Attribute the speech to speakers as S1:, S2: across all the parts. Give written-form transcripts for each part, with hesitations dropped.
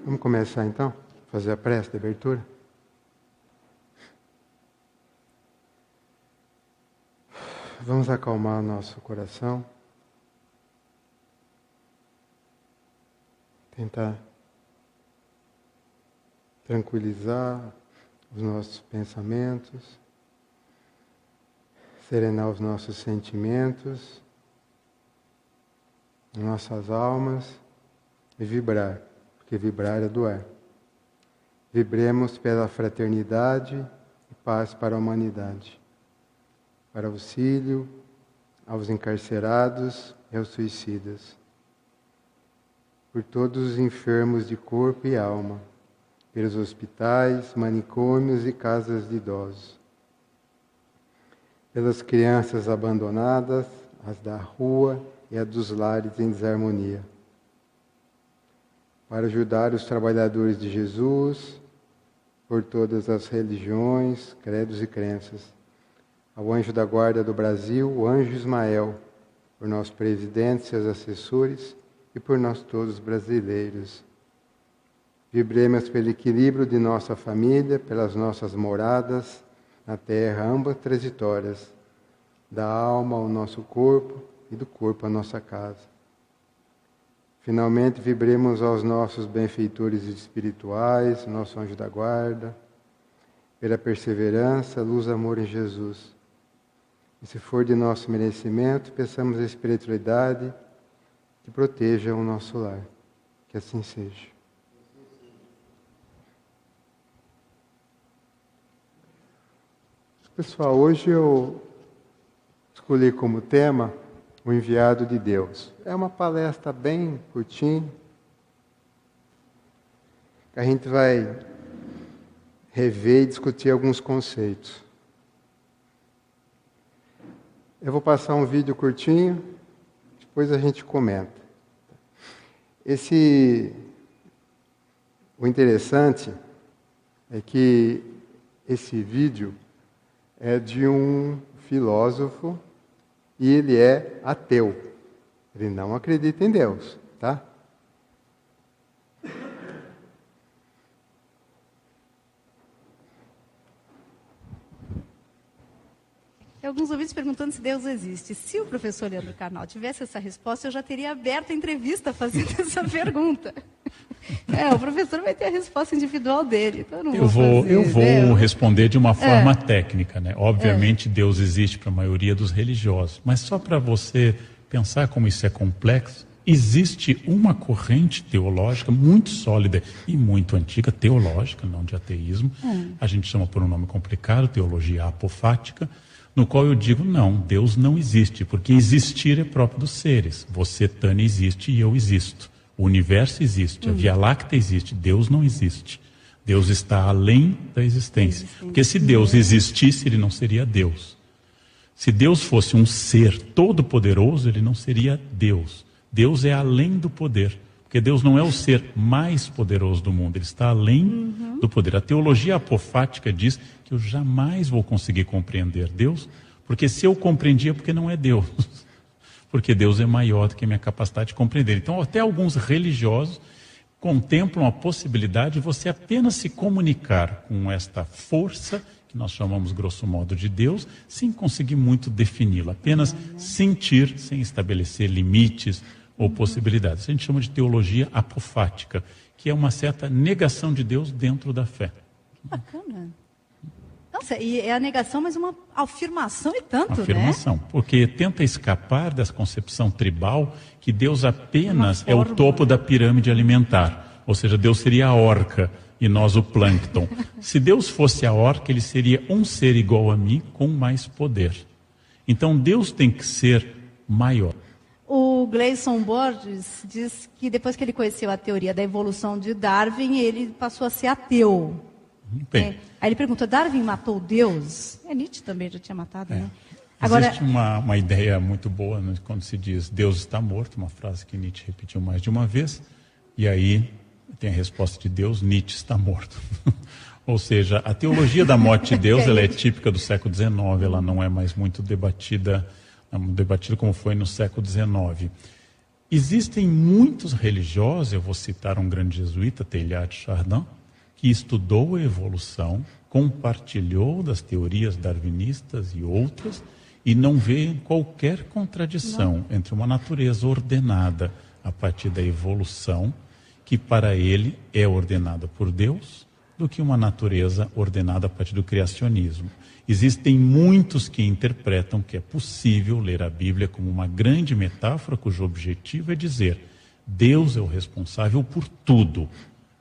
S1: Vamos começar então? Fazer a prece de abertura? Vamos acalmar nosso coração. Tentar tranquilizar os nossos pensamentos, serenar os nossos sentimentos, nossas almas e vibrar, porque vibrar é doar. Vibremos pela fraternidade e paz para a humanidade, para auxílio aos encarcerados e aos suicidas, por todos os enfermos de corpo e alma, pelos hospitais, manicômios e casas de idosos, pelas crianças abandonadas, as da rua e as dos lares em desarmonia, para ajudar os trabalhadores de Jesus, por todas as religiões, credos e crenças, ao anjo da guarda do Brasil, o anjo Ismael, por nossos presidentes, seus assessores e por nós todos brasileiros. Vibremos pelo equilíbrio de nossa família, pelas nossas moradas na terra, ambas transitórias, da alma ao nosso corpo e do corpo à nossa casa. Finalmente, vibremos aos nossos benfeitores espirituais, nosso anjo da guarda, pela perseverança, luz, amor em Jesus. E se for de nosso merecimento, peçamos a espiritualidade que proteja o nosso lar. Que assim seja. Pessoal, hoje eu escolhi como tema o enviado de Deus. É uma palestra bem curtinha, que a gente vai rever e discutir alguns conceitos. Eu vou passar um vídeo curtinho, depois a gente comenta. O interessante é que esse vídeo é de um filósofo e ele é ateu. Ele não acredita em Deus, tá?
S2: Tem alguns ouvintes perguntando se Deus existe. Se o professor Leandro Carnal tivesse essa resposta, eu já teria aberto a entrevista fazendo essa pergunta. O professor vai ter a resposta individual dele. Então eu
S3: vou responder de uma forma técnica, né? Obviamente Deus existe para a maioria dos religiosos, mas só para você pensar como isso é complexo, existe uma corrente teológica muito sólida e muito antiga, teológica, não de ateísmo. A gente chama por um nome complicado, teologia apofática, no qual eu digo, não, Deus não existe, porque existir é próprio dos seres. Você, Tânia, existe e eu existo. O universo existe, a Via Láctea existe, Deus não existe. Deus está além da existência. Porque se Deus existisse, ele não seria Deus. Se Deus fosse um ser todo-poderoso, ele não seria Deus. Deus é além do poder. Porque Deus não é o ser mais poderoso do mundo, ele está além do poder. A teologia apofática diz que eu jamais vou conseguir compreender Deus, porque se eu compreendi é porque não é Deus. Porque Deus é maior do que a minha capacidade de compreender. Então, até alguns religiosos contemplam a possibilidade de você apenas se comunicar com esta força, que nós chamamos grosso modo de Deus, sem conseguir muito defini-la. Apenas sentir, sem estabelecer limites ou possibilidades. A gente chama de teologia apofática, que é uma certa negação de Deus dentro da fé.
S2: Bacana. Nossa, e é a negação, mas uma afirmação e tanto,
S3: afirmação, porque tenta escapar dessa concepção tribal que Deus apenas é o topo da pirâmide alimentar. Ou seja, Deus seria a orca e nós o plâncton. Se Deus fosse a orca, ele seria um ser igual a mim com mais poder. Então Deus tem que ser maior.
S2: O Gleison Borges diz que depois que ele conheceu a teoria da evolução de Darwin, ele passou a ser ateu. Bem, aí ele pergunta, Darwin matou Deus? Nietzsche também já tinha matado, né?
S3: Agora, existe uma ideia muito boa, né, quando se diz Deus está morto, uma frase que Nietzsche repetiu mais de uma vez, e aí tem a resposta de Deus, Nietzsche está morto. Ou seja, a teologia da morte de Deus ela é típica do século XIX, ela não é mais muito debatida como foi no século XIX. Existem muitos religiosos, eu vou citar um grande jesuíta, Teilhard de Chardin, que estudou a evolução, compartilhou das teorias darwinistas e outras, e não vê qualquer contradição entre uma natureza ordenada a partir da evolução, que para ele é ordenada por Deus, do que uma natureza ordenada a partir do criacionismo. Existem muitos que interpretam que é possível ler a Bíblia como uma grande metáfora cujo objetivo é dizer: Deus é o responsável por tudo.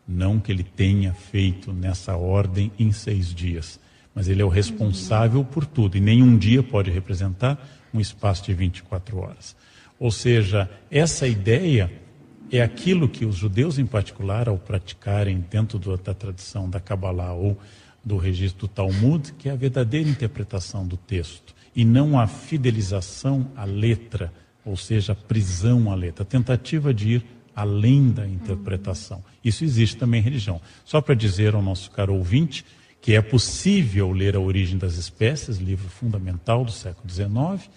S3: Não que ele tenha feito nessa ordem em 6 dias, mas ele é o responsável por tudo. E nenhum dia pode representar um espaço de 24 horas. Ou seja, essa ideia é aquilo que os judeus em particular, ao praticarem dentro da tradição da Kabbalah ou do registro do Talmud, que é a verdadeira interpretação do texto, e não a fidelização à letra, ou seja, a prisão à letra, a tentativa de ir além da interpretação. Isso existe também em religião. Só para dizer ao nosso caro ouvinte que é possível ler A Origem das Espécies, livro fundamental do século XIX,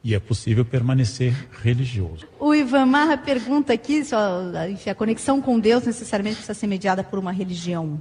S3: e é possível permanecer religioso.
S2: O Ivan Marra pergunta aqui se a conexão com Deus necessariamente precisa ser mediada por uma religião.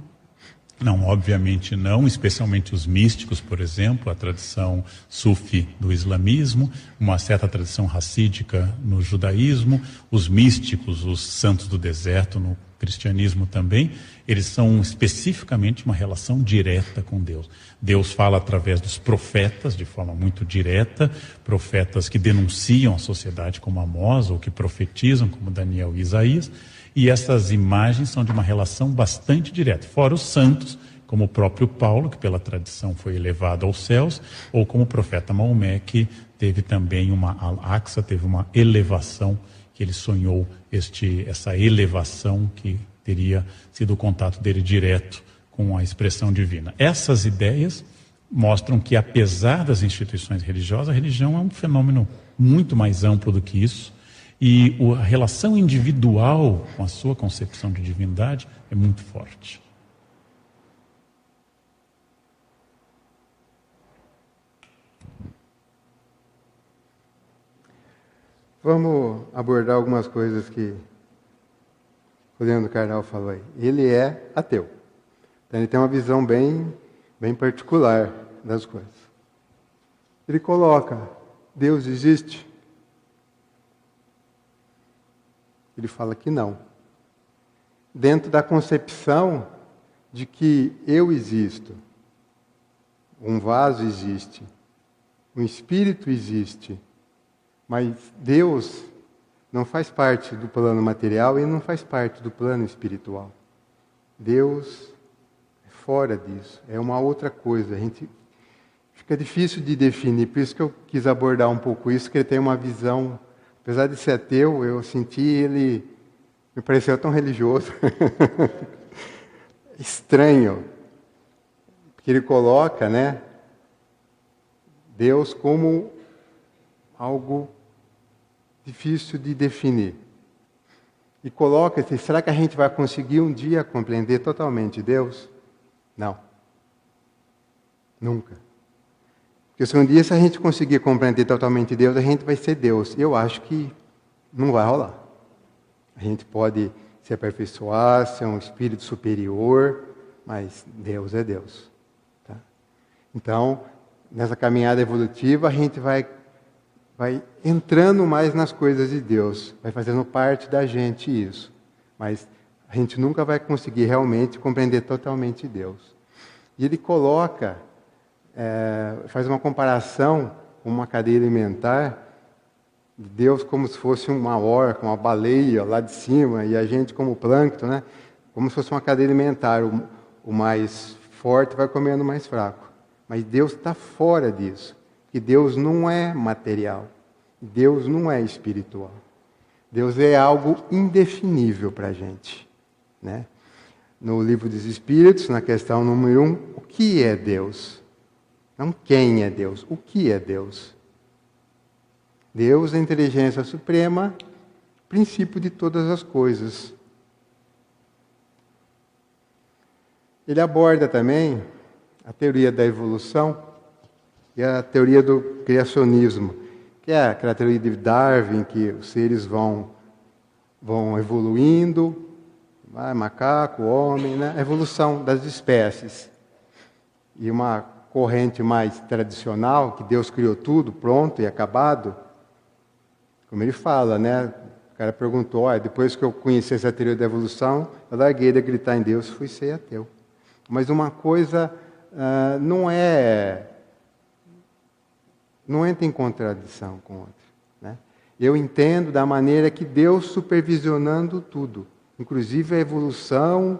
S3: Não, obviamente não, especialmente os místicos, por exemplo, a tradição sufi do islamismo, uma certa tradição racídica no judaísmo, os místicos, os santos do deserto no cristianismo também, eles são especificamente uma relação direta com Deus. Deus fala através dos profetas, de forma muito direta, profetas que denunciam a sociedade como Amós, ou que profetizam como Daniel e Isaías, e essas imagens são de uma relação bastante direta. Fora os santos, como o próprio Paulo, que pela tradição foi elevado aos céus, ou como o profeta Maomé, que teve também Al-Aqsa, teve uma elevação, que ele sonhou essa elevação que teria sido o contato dele direto com a expressão divina. Essas ideias mostram que, apesar das instituições religiosas, a religião é um fenômeno muito mais amplo do que isso, e a relação individual com a sua concepção de divindade é muito forte.
S1: Vamos abordar algumas coisas que o Leandro Carnal falou aí. Ele é ateu. Então ele tem uma visão bem particular das coisas. Ele coloca: Deus existe? Ele fala que não. Dentro da concepção de que eu existo, um vaso existe, um espírito existe, mas Deus não faz parte do plano material e não faz parte do plano espiritual. Deus é fora disso, é uma outra coisa. Fica difícil de definir, por isso que eu quis abordar um pouco isso, que ele tem uma visão. Apesar de ser ateu, eu senti ele, me pareceu tão religioso, estranho, porque ele coloca, né, Deus como algo difícil de definir. E coloca, será que a gente vai conseguir um dia compreender totalmente Deus? Não. Nunca. Porque se um dia a gente conseguir compreender totalmente Deus, a gente vai ser Deus. Eu acho que não vai rolar. A gente pode se aperfeiçoar, ser um espírito superior, mas Deus é Deus. Tá? Então, nessa caminhada evolutiva, a gente vai entrando mais nas coisas de Deus, vai fazendo parte da gente isso. Mas a gente nunca vai conseguir realmente compreender totalmente Deus. E ele coloca... faz uma comparação com uma cadeia alimentar de Deus como se fosse uma orca, uma baleia lá de cima, e a gente como plâncton, né? Como se fosse uma cadeia alimentar. O mais forte vai comendo o mais fraco. Mas Deus está fora disso. Que Deus não é material. Deus não é espiritual. Deus é algo indefinível para a gente, né? No Livro dos Espíritos, na questão número 1, o que é Deus? Não quem é Deus, o que é Deus? Deus é a inteligência suprema, princípio de todas as coisas. Ele aborda também a teoria da evolução e a teoria do criacionismo, que é aquela teoria de Darwin, que os seres vão vão evoluindo, macaco, homem, né? A evolução das espécies. E uma corrente mais tradicional, que Deus criou tudo pronto e acabado, como ele fala, né? O cara perguntou, depois que eu conheci essa teoria da evolução, eu larguei de acreditar em Deus e fui ser ateu. Mas uma coisa não entra em contradição com outra, né? Eu entendo da maneira que Deus supervisionando tudo, inclusive a evolução,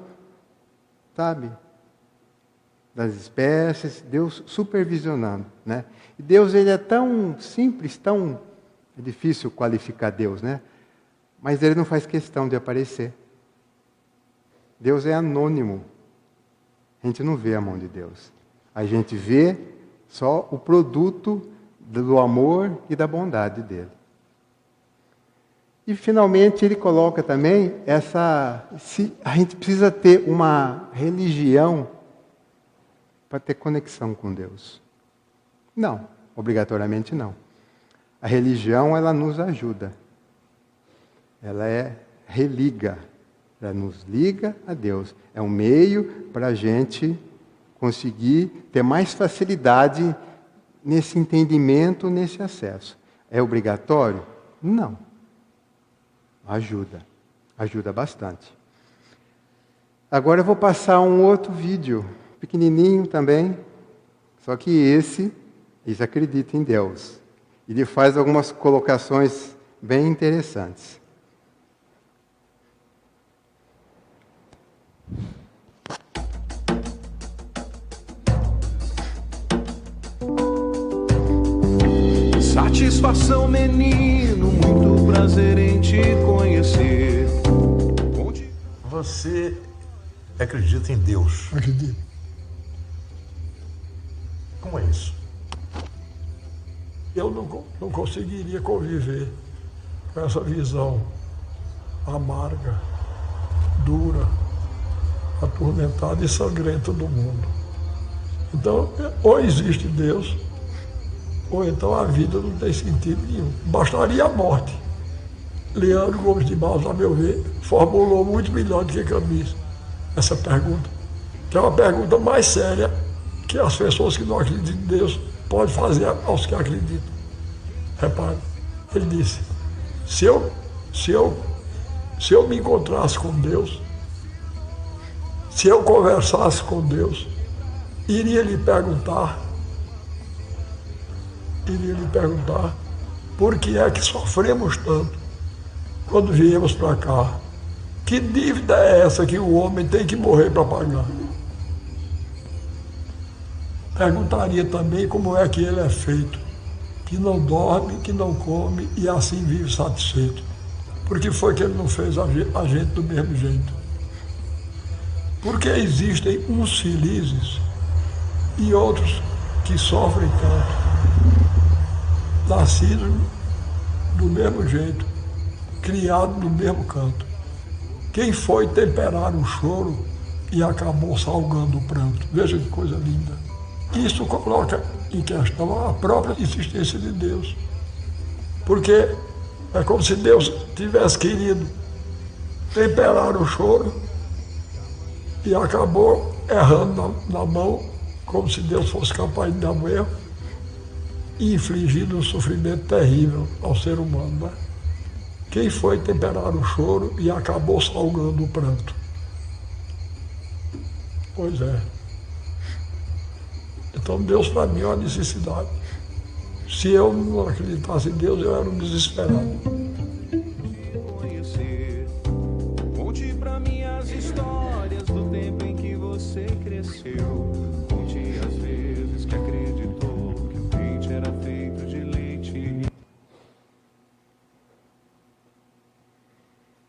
S1: sabe, das espécies, Deus supervisionando, né? E Deus, ele é tão simples, é difícil qualificar Deus, né? Mas ele não faz questão de aparecer. Deus é anônimo. A gente não vê a mão de Deus. A gente vê só o produto do amor e da bondade dele. E finalmente ele coloca também a gente precisa ter uma religião para ter conexão com Deus. Não, obrigatoriamente não. A religião, ela nos ajuda. Ela religa, ela nos liga a Deus. É um meio para a gente conseguir ter mais facilidade nesse entendimento, nesse acesso. É obrigatório? Não. Ajuda. Ajuda bastante. Agora eu vou passar um outro vídeo, pequenininho também, só que eles acreditam em Deus. Ele faz algumas colocações bem interessantes.
S4: Satisfação, menino, muito prazer em te conhecer.
S5: Você acredita em Deus?
S6: Acredito.
S5: Como é isso?
S6: Eu não conseguiria conviver com essa visão amarga, dura, atormentada e sangrenta do mundo. Então, ou existe Deus, ou então a vida não tem sentido nenhum. Bastaria a morte. Leandro Gomes de Barros, a meu ver, formulou muito melhor do que Camis essa pergunta, que é uma pergunta mais séria que as pessoas que não acreditam em Deus podem fazer aos que acreditam. Repare, ele disse, se eu me encontrasse com Deus, se eu conversasse com Deus, iria lhe perguntar por que é que sofremos tanto quando viemos para cá. Que dívida é essa que o homem tem que morrer para pagar? Perguntaria também como é que ele é feito, que não dorme, que não come e assim vive satisfeito. Por que foi que ele não fez a gente do mesmo jeito? Porque existem uns felizes e outros que sofrem tanto, nascidos do mesmo jeito, criados no mesmo canto. Quem foi temperar o choro e acabou salgando o pranto? Veja que coisa linda. Isso coloca em questão a própria existência de Deus. Porque é como se Deus tivesse querido temperar o choro e acabou errando na mão, como se Deus fosse capaz de dar um erro e infligindo um sofrimento terrível ao ser humano, né? Quem foi temperar o choro e acabou salgando o pranto? Pois é. Então Deus para mim é uma necessidade. Se eu não acreditasse em Deus, eu era um desesperado.
S4: Conte pra mim as histórias do tempo em que você cresceu. Conte as vezes que acreditou que o dente era feito de leite.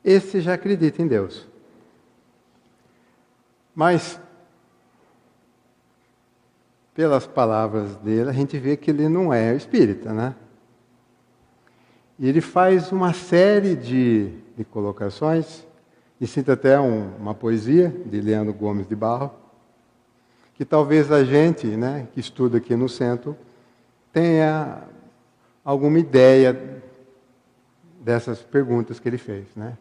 S1: Esse já acredita em Deus. Mas, pelas palavras dele, a gente vê que ele não é espírita, né? E ele faz uma série de colocações, e cita até uma poesia de Leandro Gomes de Barros, que talvez a gente, né, que estuda aqui no centro, tenha alguma ideia dessas perguntas que ele fez, né?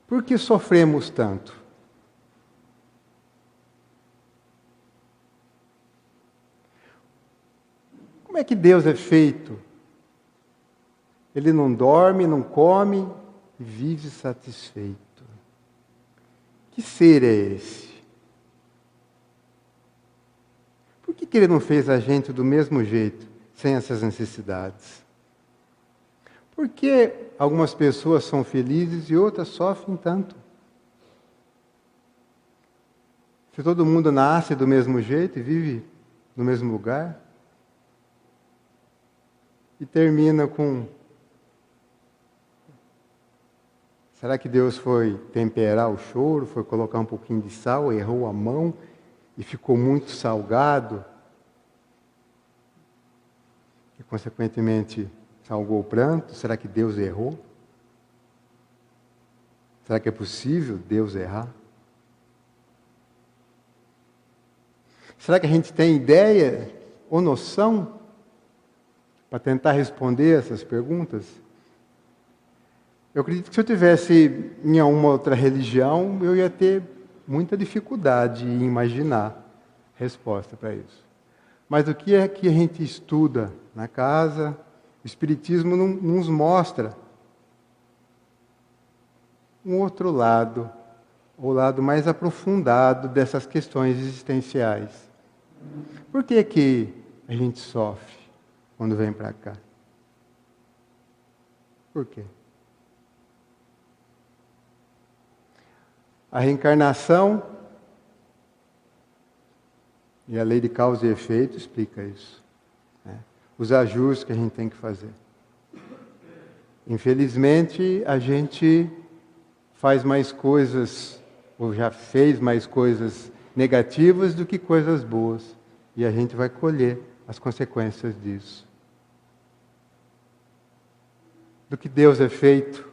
S1: Por que sofremos tanto? Como é que Deus é feito? Ele não dorme, não come e vive satisfeito. Que ser é esse? Por que Ele não fez a gente do mesmo jeito, sem essas necessidades? Por que algumas pessoas são felizes e outras sofrem tanto? Se todo mundo nasce do mesmo jeito e vive no mesmo lugar, e termina com: será que Deus foi temperar o choro, foi colocar um pouquinho de sal, errou a mão e ficou muito salgado? E, consequentemente, salgou o pranto? Será que Deus errou? Será que é possível Deus errar? Será que a gente tem ideia ou noção para tentar responder essas perguntas? Eu acredito que se eu tivesse em alguma outra religião, eu ia ter muita dificuldade em imaginar resposta para isso. Mas o que é que a gente estuda na casa, o Espiritismo nos mostra um outro lado, o lado mais aprofundado dessas questões existenciais. Por que que a gente sofre quando vem para cá? Por quê? A reencarnação e a lei de causa e efeito explica isso, né? Os ajustes que a gente tem que fazer. Infelizmente, a gente faz mais coisas, ou já fez mais coisas negativas do que coisas boas. E a gente vai colher as consequências disso. Do que Deus é feito,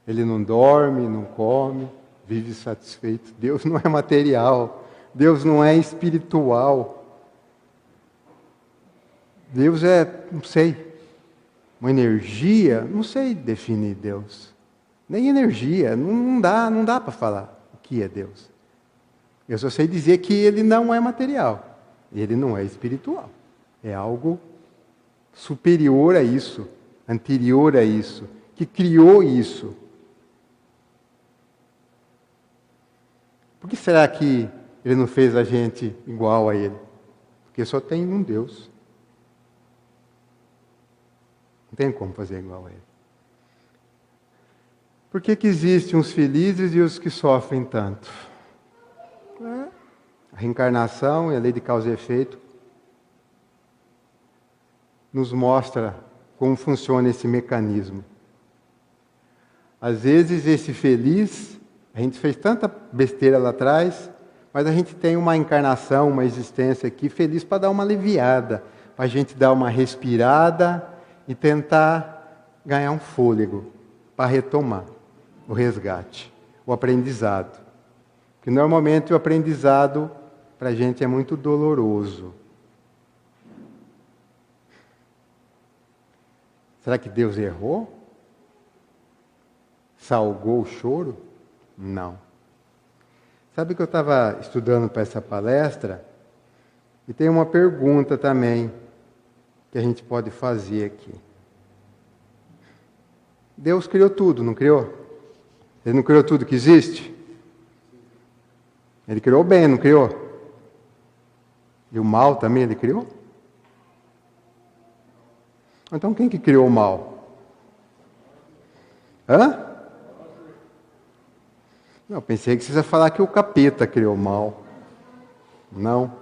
S1: Ele não dorme, não come, vive satisfeito. Deus não é material, Deus não é espiritual. Deus é, não sei, uma energia, não sei definir Deus. Nem energia, não dá para falar o que é Deus. Eu só sei dizer que Ele não é material, Ele não é espiritual. É algo superior a isso, anterior a isso, que criou isso. Por que será que Ele não fez a gente igual a Ele? Porque só tem um Deus. Não tem como fazer igual a Ele. Por que que existem os felizes e os que sofrem tanto? A reencarnação e a lei de causa e efeito nos mostra como funciona esse mecanismo. Às vezes esse feliz, a gente fez tanta besteira lá atrás, mas a gente tem uma encarnação, uma existência aqui feliz para dar uma aliviada, para a gente dar uma respirada e tentar ganhar um fôlego, para retomar o resgate, o aprendizado. Porque normalmente o aprendizado para a gente é muito doloroso. Será que Deus errou? Salgou o choro? Não. Sabe que eu estava estudando para essa palestra e tem uma pergunta também que a gente pode fazer aqui. Deus criou tudo, não criou? Ele não criou tudo que existe? Ele criou o bem, não criou? E o mal também Ele criou? Então quem que criou o mal? Hã? Não, pensei que você ia falar que o capeta criou o mal. Não.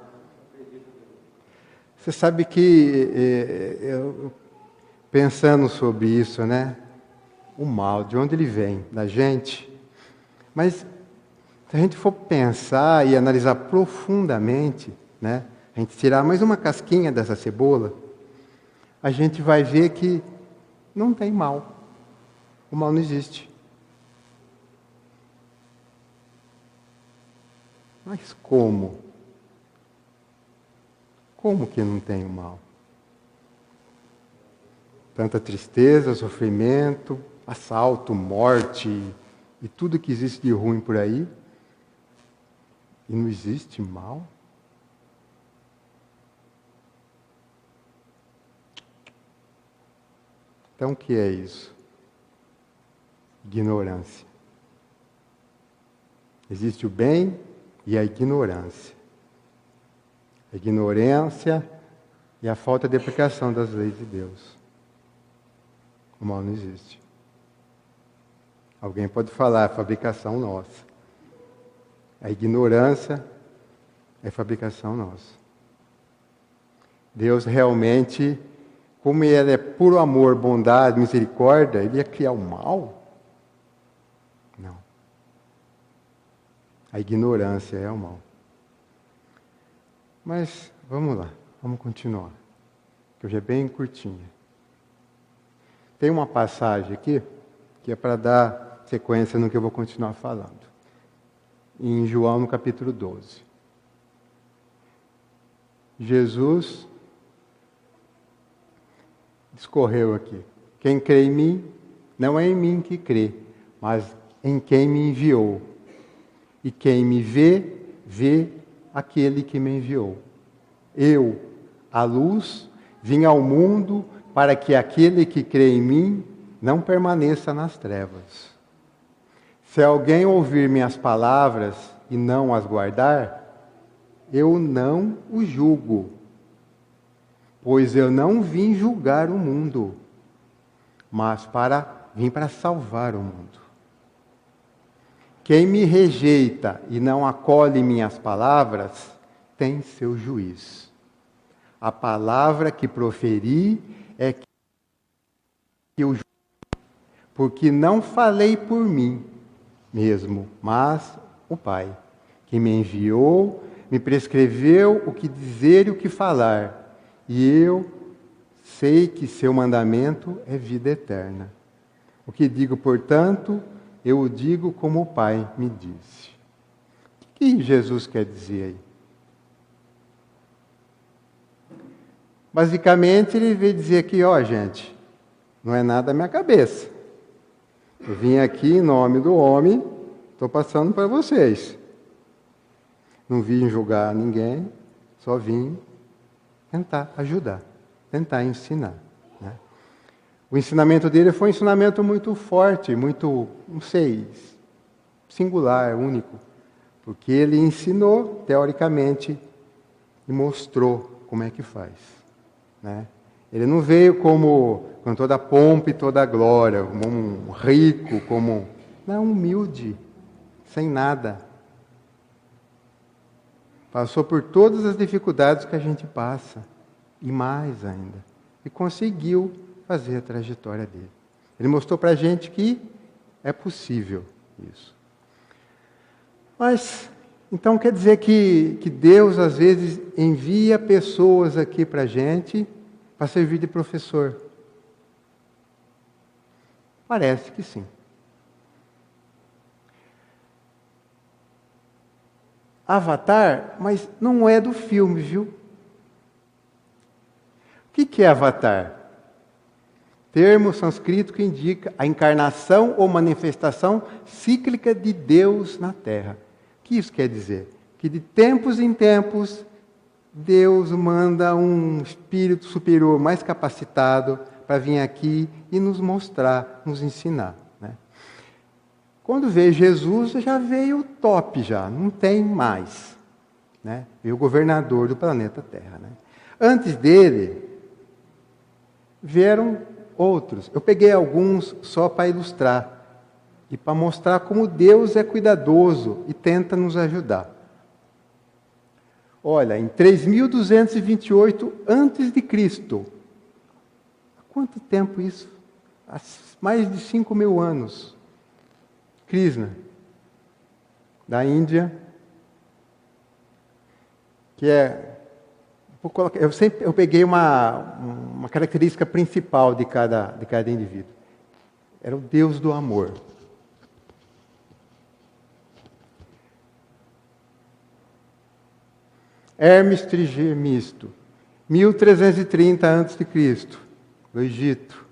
S1: Você sabe que, eu, pensando sobre isso, né? O mal, de onde ele vem? Da gente. Mas, se a gente for pensar e analisar profundamente, né? A gente tirar mais uma casquinha dessa cebola, a gente vai ver que não tem mal. O mal não existe. Mas como? Como que não tem o mal? Tanta tristeza, sofrimento, assalto, morte e tudo que existe de ruim por aí, e não existe mal? Então o que é isso? Ignorância. Existe o bem e a ignorância. A ignorância e a falta de aplicação das leis de Deus. O mal não existe. Alguém pode falar, fabricação nossa. A ignorância é fabricação nossa. Deus realmente, como Ele é puro amor, bondade, misericórdia, Ele ia criar o mal? Não. A ignorância é o mal. Mas, vamos lá, vamos continuar. Que hoje é bem curtinha. Tem uma passagem aqui, que é para dar sequência no que eu vou continuar falando. Em João, no capítulo 12. Jesus discorreu aqui. Quem crê em mim, não é em mim que crê, mas em quem me enviou. E quem me vê, vê aquele que me enviou. Eu, a luz, vim ao mundo para que aquele que crê em mim não permaneça nas trevas. Se alguém ouvir minhas palavras e não as guardar, eu não o julgo, pois eu não vim julgar o mundo, mas vim para salvar o mundo. Quem me rejeita e não acolhe minhas palavras, tem seu juiz. A palavra que proferi é que eu julgo, porque não falei por mim mesmo, mas o Pai, que me enviou, me prescreveu o que dizer e o que falar, e eu sei que seu mandamento é vida eterna. O que digo, portanto, eu o digo como o Pai me disse. O que Jesus quer dizer aí? Basicamente, ele veio dizer aqui, gente, não é nada da minha cabeça. Eu vim aqui em nome do homem, estou passando para vocês. Não vim julgar ninguém, só vim tentar ajudar, tentar ensinar. Né? O ensinamento dele foi um ensinamento muito forte, muito, não sei, singular, único. Porque ele ensinou, teoricamente, e mostrou como é que faz. Né? Ele não veio com toda a pompa e toda a glória, como um rico, não, humilde, sem nada. Passou por todas as dificuldades que a gente passa, e mais ainda. E conseguiu fazer a trajetória dele. Ele mostrou para a gente que é possível isso. Mas, então quer dizer que Deus, às vezes, envia pessoas aqui para a gente para servir de professor? Parece que sim. Avatar, mas não é do filme, viu? O que é Avatar? Termo sânscrito que indica a encarnação ou manifestação cíclica de Deus na Terra. O que isso quer dizer? Que de tempos em tempos, Deus manda um espírito superior mais capacitado para vir aqui e nos mostrar, nos ensinar. Né? Quando veio Jesus, já veio o top, não tem mais. Né? Veio o governador do planeta Terra. Né? Antes dele, vieram outros. Eu peguei alguns só para ilustrar e para mostrar como Deus é cuidadoso e tenta nos ajudar. Olha, em 3.228 a.C., há quanto tempo isso? Há mais de 5.000 anos. Krishna, da Índia, que é... Eu peguei uma característica principal de cada indivíduo. Era o Deus do amor. Hermes Trismegisto, 1330 a.C., do Egito.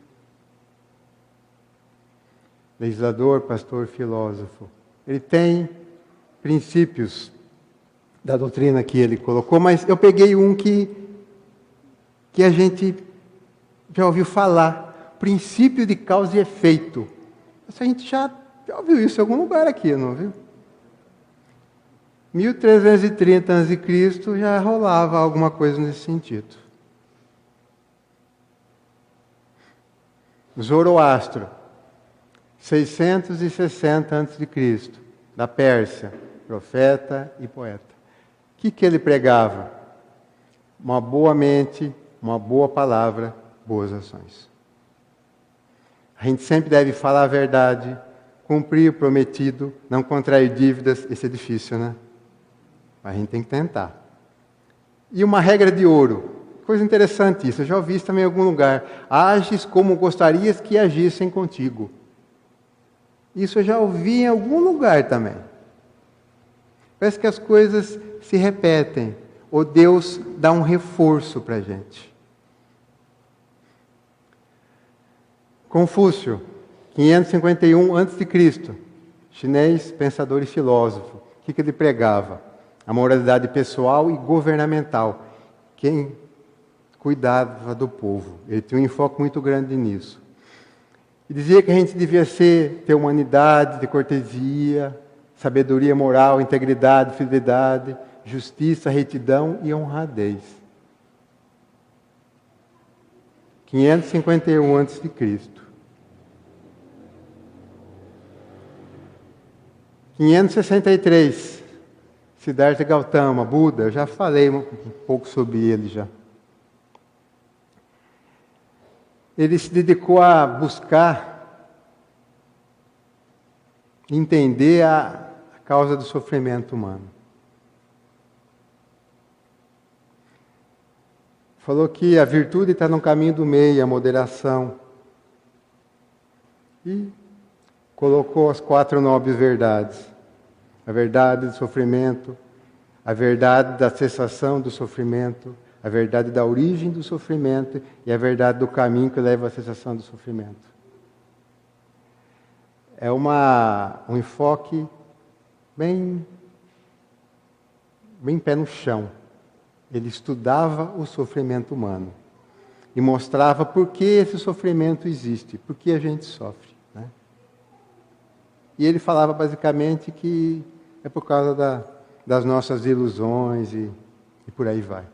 S1: legislador, pastor, filósofo. Ele tem princípios da doutrina que ele colocou, mas eu peguei um que a gente já ouviu falar, princípio de causa e efeito. A gente já ouviu isso em algum lugar aqui, não viu? 1330 a.C. já rolava alguma coisa nesse sentido. Zoroastro, 660 a.C., da Pérsia, profeta e poeta. O que ele pregava? Uma boa mente, uma boa palavra, boas ações. A gente sempre deve falar a verdade, cumprir o prometido, não contrair dívidas. Isso é difícil, né? Mas a gente tem que tentar. E uma regra de ouro. Coisa interessante isso, eu já ouvi isso também em algum lugar. Ages como gostarias que agissem contigo. Isso eu já ouvi em algum lugar também. Parece que as coisas se repetem, ou Deus dá um reforço para a gente. Confúcio, 551 a.C., chinês, pensador e filósofo. O que ele pregava? A moralidade pessoal e governamental. Quem cuidava do povo. Ele tinha um enfoque muito grande nisso. E dizia que a gente devia ter humanidade, ter cortesia, sabedoria moral, integridade, fidelidade, justiça, retidão e honradez. 551 a.C. 563, Siddhartha Gautama, Buda, eu já falei um pouco sobre ele já. Ele se dedicou a buscar entender a causa do sofrimento humano. Falou que a virtude está no caminho do meio, a moderação. E colocou as 4 nobres verdades. A verdade do sofrimento, a verdade da cessação do sofrimento, a verdade da origem do sofrimento e a verdade do caminho que leva à cessação do sofrimento. É um enfoque bem pé no chão. Ele estudava o sofrimento humano e mostrava por que esse sofrimento existe, por que a gente sofre. Né? E ele falava basicamente que é por causa das nossas ilusões e por aí vai.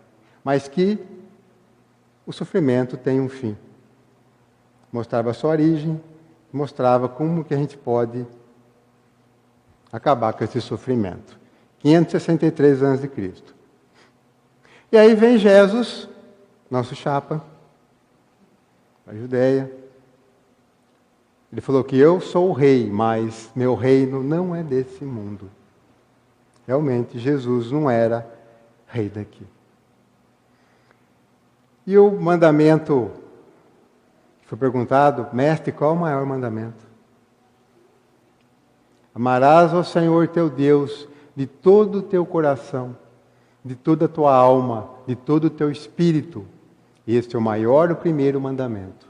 S1: Mas que o sofrimento tem um fim. Mostrava a sua origem, mostrava como que a gente pode acabar com esse sofrimento. 563 a.C. E aí vem Jesus, nosso chapa, da Judeia. Ele falou que eu sou o rei, mas meu reino não é desse mundo. Realmente, Jesus não era rei daqui. E o mandamento que foi perguntado, mestre, qual é o maior mandamento? Amarás ao Senhor teu Deus de todo o teu coração, de toda a tua alma, de todo o teu espírito. Este é o maior, o primeiro mandamento.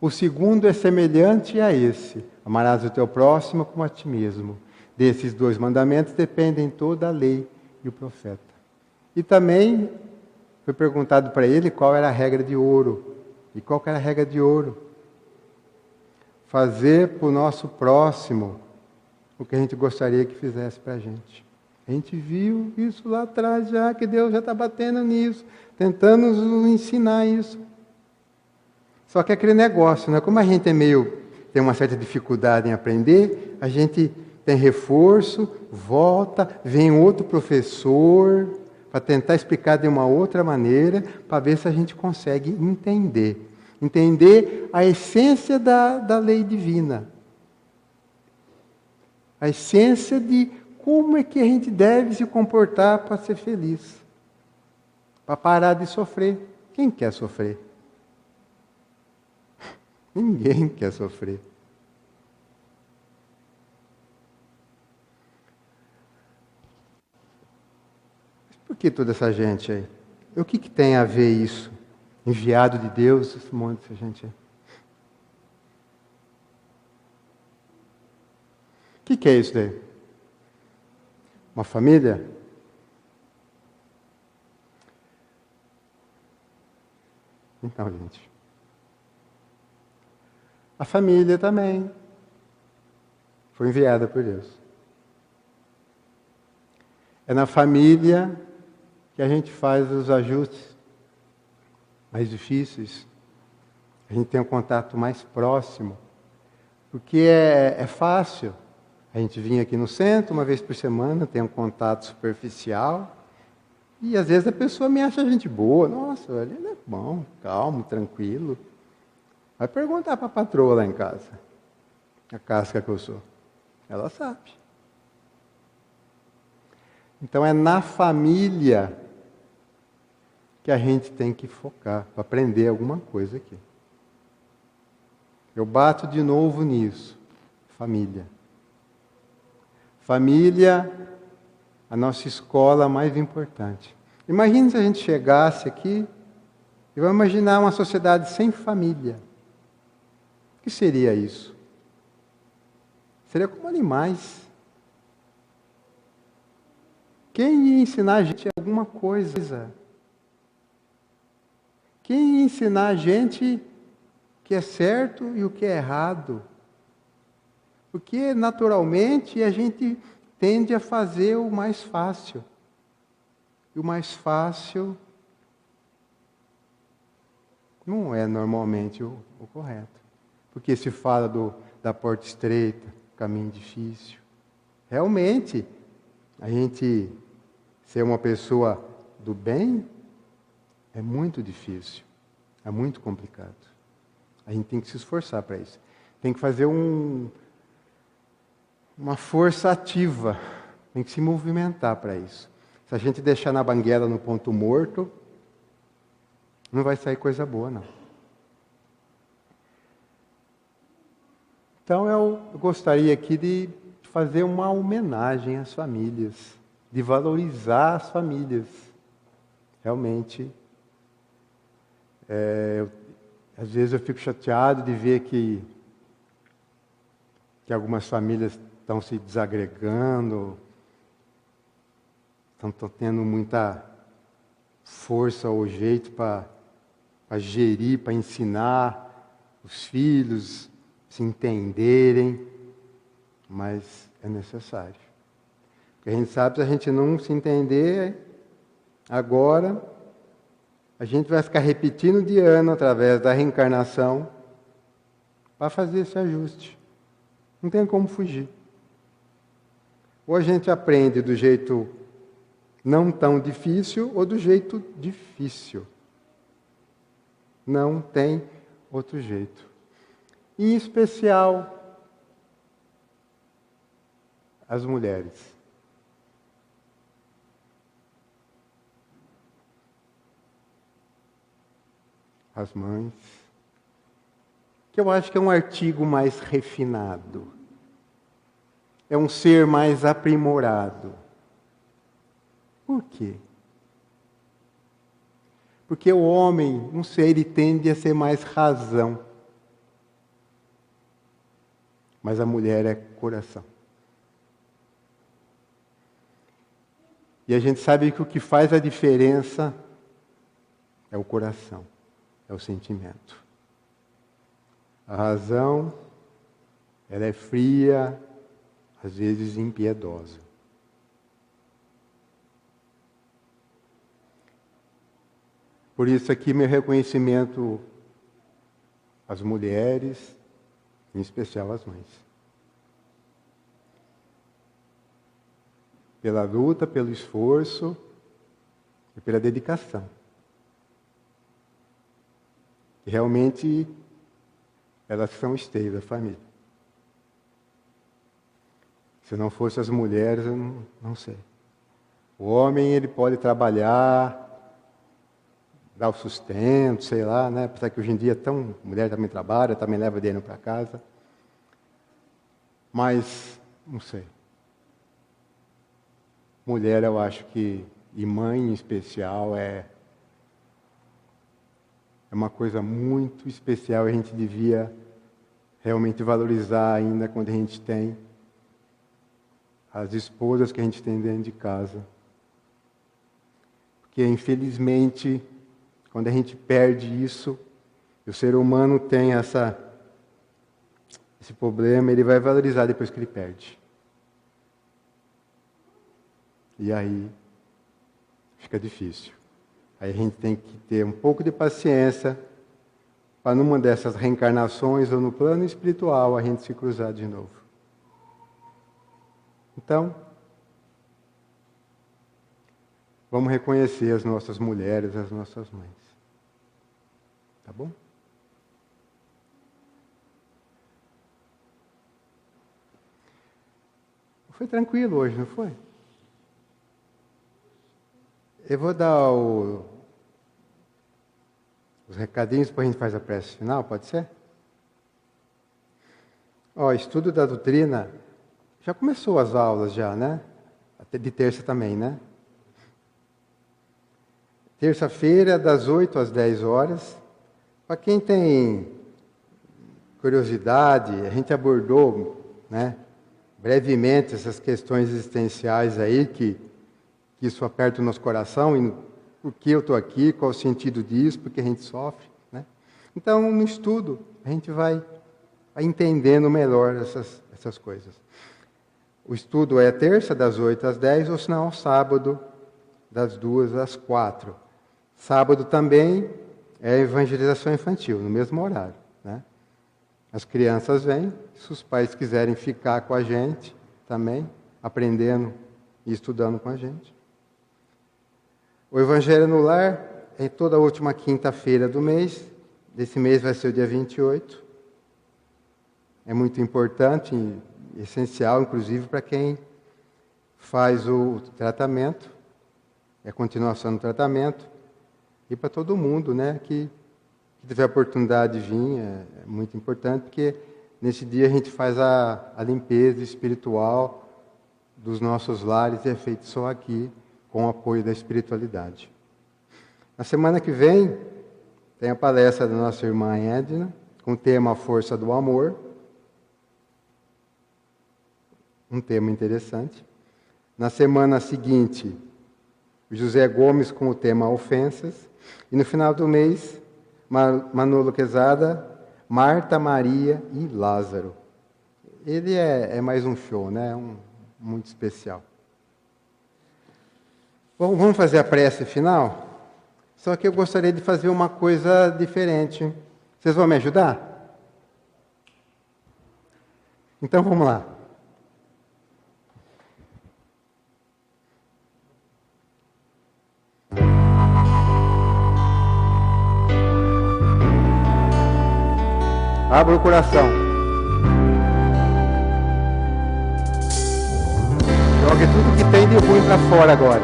S1: O segundo é semelhante a esse. Amarás o teu próximo como a ti mesmo. Desses 2 mandamentos dependem toda a lei e o profeta. E também foi perguntado para ele qual era a regra de ouro. E qual que era a regra de ouro? Fazer para o nosso próximo o que a gente gostaria que fizesse para a gente. A gente viu isso lá atrás já, que Deus já está batendo nisso, tentando nos ensinar isso. Só que é aquele negócio, né? Como a gente tem uma certa dificuldade em aprender, a gente tem reforço, volta, vem outro professor para tentar explicar de uma outra maneira, para ver se a gente consegue entender. Entender a essência da lei divina. A essência de como é que a gente deve se comportar para ser feliz. Para parar de sofrer. Quem quer sofrer? Ninguém quer sofrer. Mas por que toda essa gente aí? O que tem a ver isso? Enviado de Deus, esse monte de gente aí. que é isso daí? Uma família? Então, gente, a família também foi enviada por Deus. É na família que a gente faz os ajustes mais difíceis. A gente tem um contato mais próximo. Porque é fácil. A gente vinha aqui no centro uma vez por semana, tem um contato superficial. E às vezes a pessoa me acha gente boa. Nossa, ele é bom, calmo, tranquilo. Vai perguntar para a patroa lá em casa. A casca que eu sou. Ela sabe. Então é na família que a gente tem que focar para aprender alguma coisa aqui. Eu bato de novo nisso. Família. Família, a nossa escola mais importante. Imagine se a gente chegasse aqui e vamos imaginar uma sociedade sem família. O que seria isso? Seria como animais. Quem ia ensinar a gente alguma coisa? Quem ia ensinar a gente o que é certo e o que é errado? Porque, naturalmente, a gente tende a fazer o mais fácil. E o mais fácil não é normalmente o correto. Porque se fala da porta estreita, caminho difícil. Realmente, a gente ser uma pessoa do bem é muito difícil, é muito complicado. A gente tem que se esforçar para isso. Tem que fazer uma força ativa, tem que se movimentar para isso. Se a gente deixar na banguela no ponto morto, não vai sair coisa boa, não. Então eu gostaria aqui de fazer uma homenagem às famílias, de valorizar as famílias. Realmente, às vezes eu fico chateado de ver que algumas famílias estão se desagregando, estão tendo muita força ou jeito para gerir, para ensinar os filhos se entenderem, mas é necessário. Porque a gente sabe que se a gente não se entender agora, a gente vai ficar repetindo de ano através da reencarnação para fazer esse ajuste. Não tem como fugir. Ou a gente aprende do jeito não tão difícil ou do jeito difícil. Não tem outro jeito. Em especial, as mulheres. As mães. Que eu acho que é um artigo mais refinado. É um ser mais aprimorado. Por quê? Porque o homem, não sei, ele tende a ser mais razão. Mas a mulher é coração. E a gente sabe que o que faz a diferença é o coração, é o sentimento. A razão, ela é fria, às vezes impiedosa. Por isso aqui meu reconhecimento às mulheres, em especial às mães. Pela luta, pelo esforço e pela dedicação. E realmente, elas são esteios da família. Se não fossem as mulheres, eu não sei. O homem, ele pode trabalhar, dar o sustento, sei lá, né? Apesar que hoje em dia a mulher também trabalha, também leva dinheiro para casa. Mas, não sei. Mulher, eu acho que, e mãe em especial, é uma coisa muito especial. A gente devia realmente valorizar ainda quando a gente tem. as esposas que a gente tem dentro de casa. Porque, infelizmente, quando a gente perde isso, o ser humano tem esse problema, ele vai valorizar depois que ele perde. E aí fica difícil. Aí a gente tem que ter um pouco de paciência para numa dessas reencarnações ou no plano espiritual a gente se cruzar de novo. Então, vamos reconhecer as nossas mulheres, as nossas mães. Tá bom? Foi tranquilo hoje, não foi? Eu vou dar os recadinhos, depois a gente faz a prece final, pode ser? Estudo da doutrina, já começou as aulas já, né? Até de terça também, né? Terça-feira, das 8 às 10 horas. Para quem tem curiosidade, a gente abordou, né, brevemente essas questões existenciais aí, que isso aperta o nosso coração, e por que eu estou aqui, qual o sentido disso, por que a gente sofre, né? Então, no estudo, a gente vai entendendo melhor essas coisas. O estudo é terça, das 8 às 10, ou senão sábado, das 2 às 4. Sábado também é evangelização infantil, no mesmo horário, né? As crianças vêm, se os pais quiserem ficar com a gente também, aprendendo e estudando com a gente. O Evangelho no Lar é toda a última quinta-feira do mês. Desse mês vai ser o dia 28. É muito importante e essencial, inclusive, para quem faz o tratamento, é a continuação do tratamento, e para todo mundo, né, que tiver a oportunidade de vir, é muito importante, porque nesse dia a gente faz a limpeza espiritual dos nossos lares, e é feito só aqui, com o apoio da espiritualidade. Na semana que vem, tem a palestra da nossa irmã Edna, com o tema Força do Amor. Um tema interessante. Na semana seguinte, o José Gomes com o tema Ofensas. E no final do mês, Manolo Quezada, Marta, Maria e Lázaro. Ele é mais um show, né? Muito especial. Bom, vamos fazer a prece final? Só que eu gostaria de fazer uma coisa diferente. Vocês vão me ajudar? Então vamos lá. Abra o coração. Jogue tudo que tem de ruim para fora agora.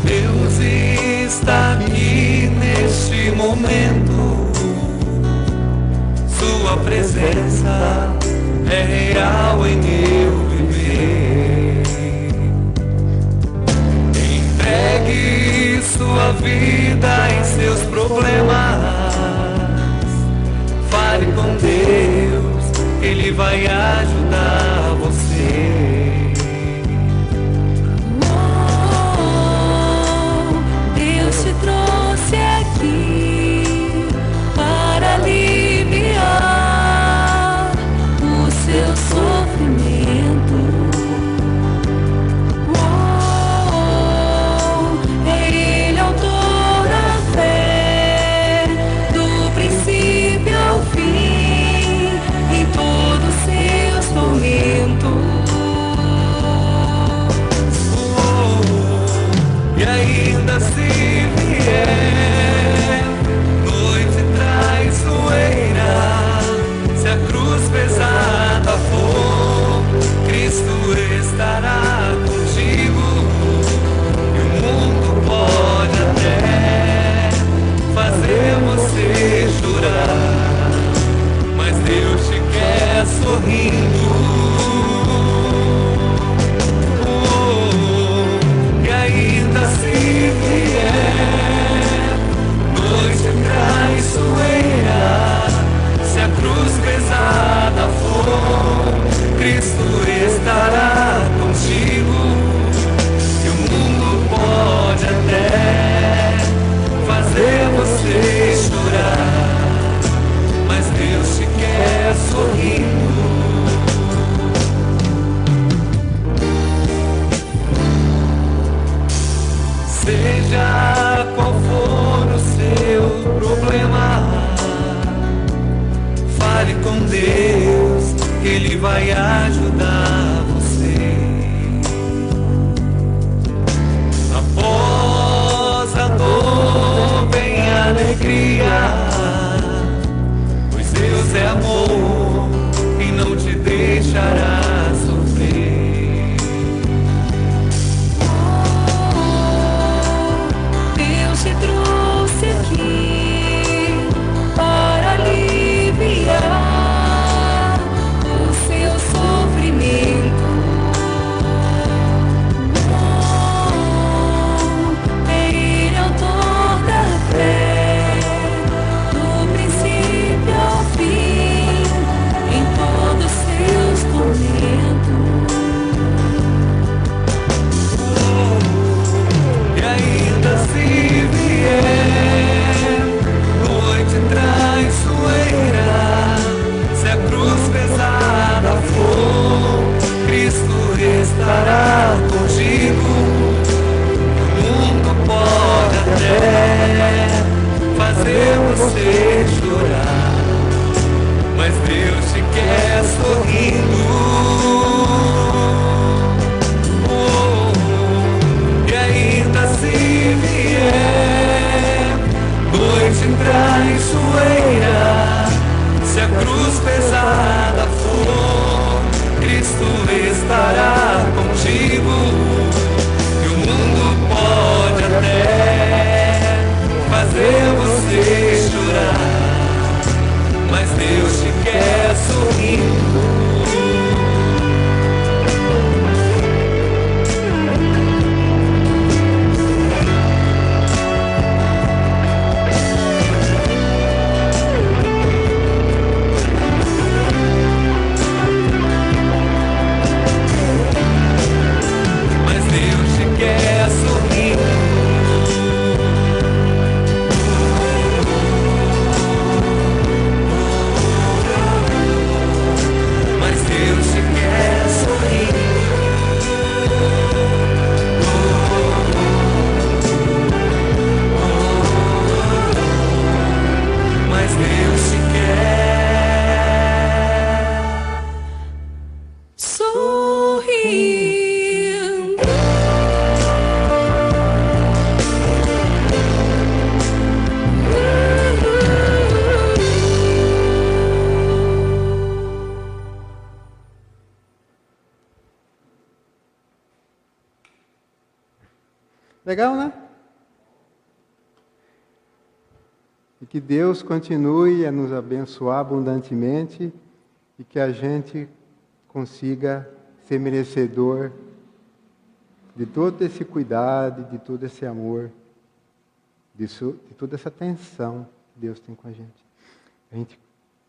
S4: Deus está aqui neste momento. Sua presença é real em meu viver. Entregue sua vida em seus problemas. Fale com Deus, Ele vai ajudar você.
S7: Deus te trouxe aqui para aliviar o seu sofrimento. É Ele autor da fé, do princípio ao fim, em todos seus tormentos.
S1: Legal, né? E que Deus continue a nos abençoar abundantemente e que a gente consiga ser merecedor de todo esse cuidado, de todo esse amor, de toda essa atenção que Deus tem com a gente. A gente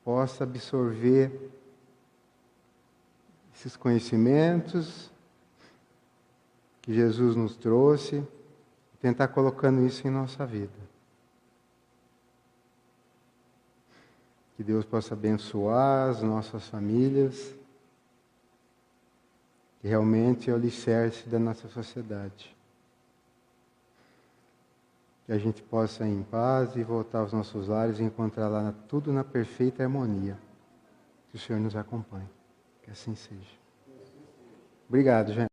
S1: possa absorver esses conhecimentos que Jesus nos trouxe e tentar colocando isso em nossa vida. Que Deus possa abençoar as nossas famílias, que realmente é o alicerce da nossa sociedade. Que a gente possa ir em paz e voltar aos nossos lares e encontrar lá tudo na perfeita harmonia. Que o Senhor nos acompanhe. Que assim seja. Obrigado, gente.